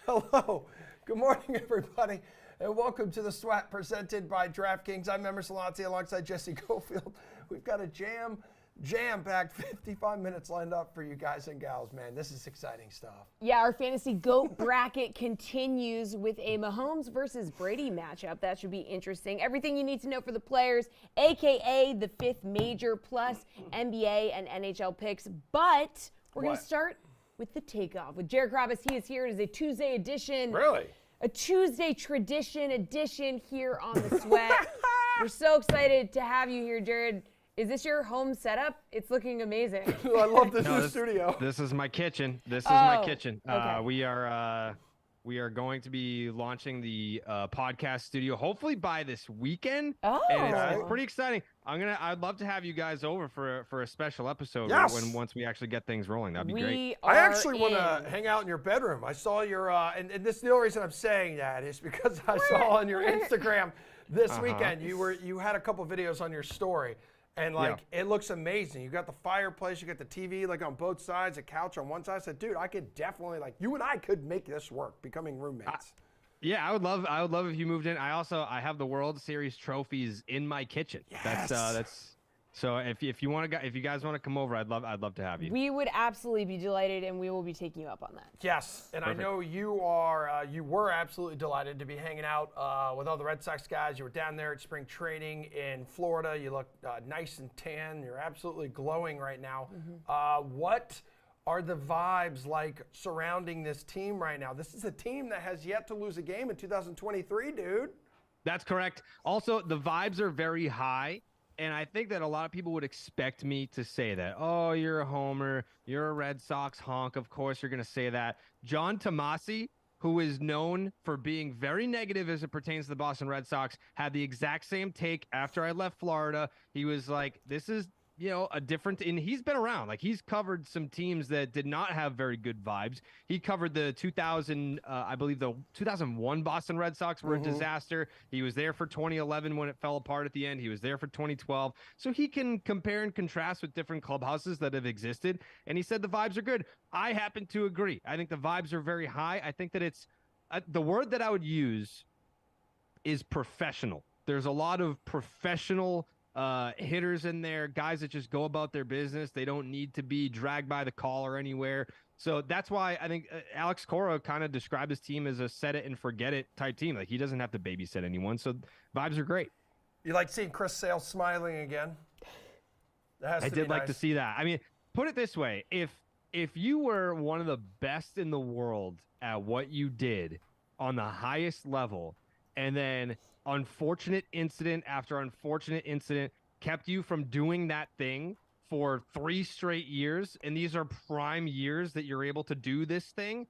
Hello. Good morning, everybody, and welcome to The Sweat presented by DraftKings. I'm Emerson Lotzi alongside Jesse Gofield. We've got a jam-packed 55 minutes lined up for you guys and gals, man. This is exciting stuff. Yeah, our fantasy GOAT bracket continues with a Mahomes versus Brady matchup. That should be interesting. Everything you need to know for the players, a.k.a. the fifth major, plus NBA and NHL picks. But we're going to start with the takeoff. With Jared Kravis, he is here. It is a Tuesday edition. Really? A Tuesday tradition edition here on The Sweat. We're so excited to have you here, Jared. Is this your home setup? It's looking amazing. I love this new studio. This is my kitchen. Okay. We are going to be launching the podcast studio hopefully by this weekend. Oh, and it's pretty exciting. I'd love to have you guys over for a special episode once we actually get things rolling. That'd be great. I actually want to hang out in your bedroom. I saw your and this the only reason I'm saying that is because I saw on your Instagram this weekend you had a couple videos on your story. And it looks amazing. You got the fireplace, you got the TV like on both sides, a couch on one side. I said, dude, I could definitely you and I could make this work, becoming roommates. I would love if you moved in. I have the World Series trophies in my kitchen. Yes. That's so if you guys want to come over, I'd love to have you. We would absolutely be delighted, and we will be taking you up on that. Yes, and perfect. I know you were absolutely delighted to be hanging out with all the Red Sox guys. You were down there at spring training in Florida. You look nice and tan. You're absolutely glowing right now. Mm-hmm. What are the vibes like surrounding this team right now? This is a team that has yet to lose a game in 2023, dude. That's correct. Also, the vibes are very high. And I think that a lot of people would expect me to say that. Oh, you're a homer. You're a Red Sox honk. Of course, you're going to say that. John Tomasi, who is known for being very negative as it pertains to the Boston Red Sox, had the exact same take after I left Florida. He was like, this is, a different, and he's been around. He's covered some teams that did not have very good vibes. He covered the 2001 Boston Red Sox were a disaster. He was there for 2011 when it fell apart at the end. He was there for 2012. So he can compare and contrast with different clubhouses that have existed. And he said the vibes are good. I happen to agree. I think the vibes are very high. I think that it's the word that I would use is professional. There's a lot of professional hitters in there, guys that just go about their business. They don't need to be dragged by the collar anywhere. So that's why I think Alex Cora kind of described his team as a set it and forget it type team. He doesn't have to babysit anyone. So vibes are great. You like seeing Chris Sale smiling again? I did like to see that. I mean, put it this way. If you were one of the best in the world at what you did on the highest level, and then unfortunate incident after unfortunate incident kept you from doing that thing for 3 straight years, and these are prime years that you're able to do this thing,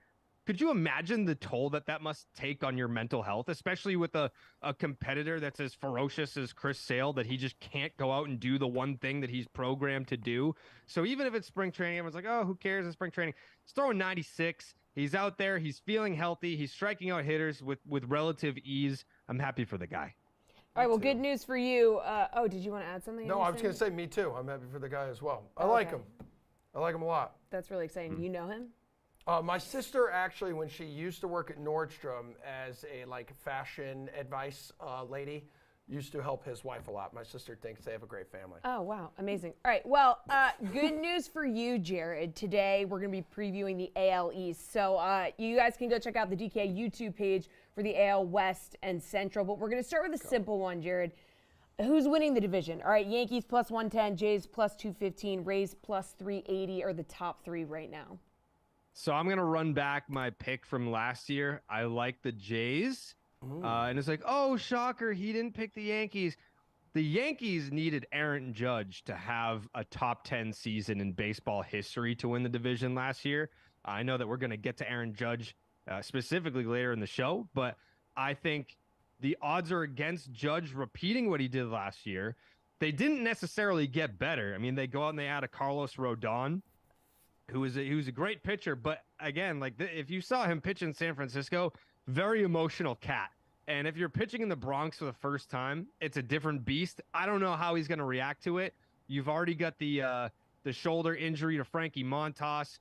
could you imagine the toll that must take on your mental health, especially with a competitor that's as ferocious as Chris Sale, that he just can't go out and do the one thing that he's programmed to do? So even if it's spring training, everyone's like, oh, who cares? It's spring training. He's throwing 96. He's out there. He's feeling healthy. He's striking out hitters with relative ease. I'm happy for the guy. All right, well, good news for you. Did you want to add something? No, I was going to say me too. I'm happy for the guy as well. I like him. I like him a lot. That's really exciting. You know him? My sister actually, when she used to work at Nordstrom as a fashion advice lady, used to help his wife a lot. My sister thinks they have a great family. Oh, wow. Amazing. All right. Well, good news for you, Jared. Today, we're going to be previewing the AL East. So you guys can go check out the DK YouTube page for the AL West and Central. But we're going to start with a simple one, Jared. Who's winning the division? All right, Yankees plus 110, Jays plus 215, Rays plus 380 are the top 3 right now. So I'm going to run back my pick from last year. I like the Jays. And it's like, oh, shocker, he didn't pick the Yankees. The Yankees needed Aaron Judge to have a top 10 season in baseball history to win the division last year. I know that we're going to get to Aaron Judge specifically later in the show, but I think the odds are against Judge repeating what he did last year. They didn't necessarily get better. I mean, they go out and they add a Carlos Rodon, who was a great pitcher. But again, if you saw him pitch in San Francisco, very emotional cat. And if you're pitching in the Bronx for the first time, it's a different beast. I don't know how he's going to react to it. You've already got the shoulder injury to Frankie Montas.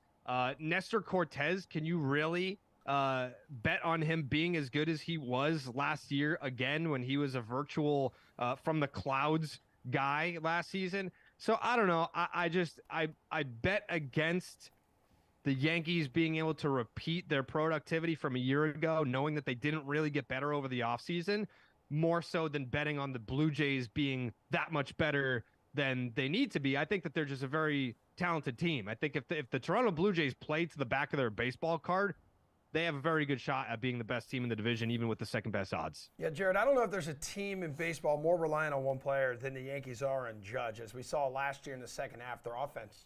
Nestor Cortez, can you really bet on him being as good as he was last year again when he was a virtual from the clouds guy last season. So I don't know. I bet against the Yankees being able to repeat their productivity from a year ago, knowing that they didn't really get better over the offseason, more so than betting on the Blue Jays being that much better than they need to be. I think that they're just a very talented team. I think if the Toronto Blue Jays play to the back of their baseball card, they have a very good shot at being the best team in the division, even with the second best odds. Yeah, Jared, I don't know if there's a team in baseball more reliant on one player than the Yankees are on Judge. As we saw last year in the second half, their offense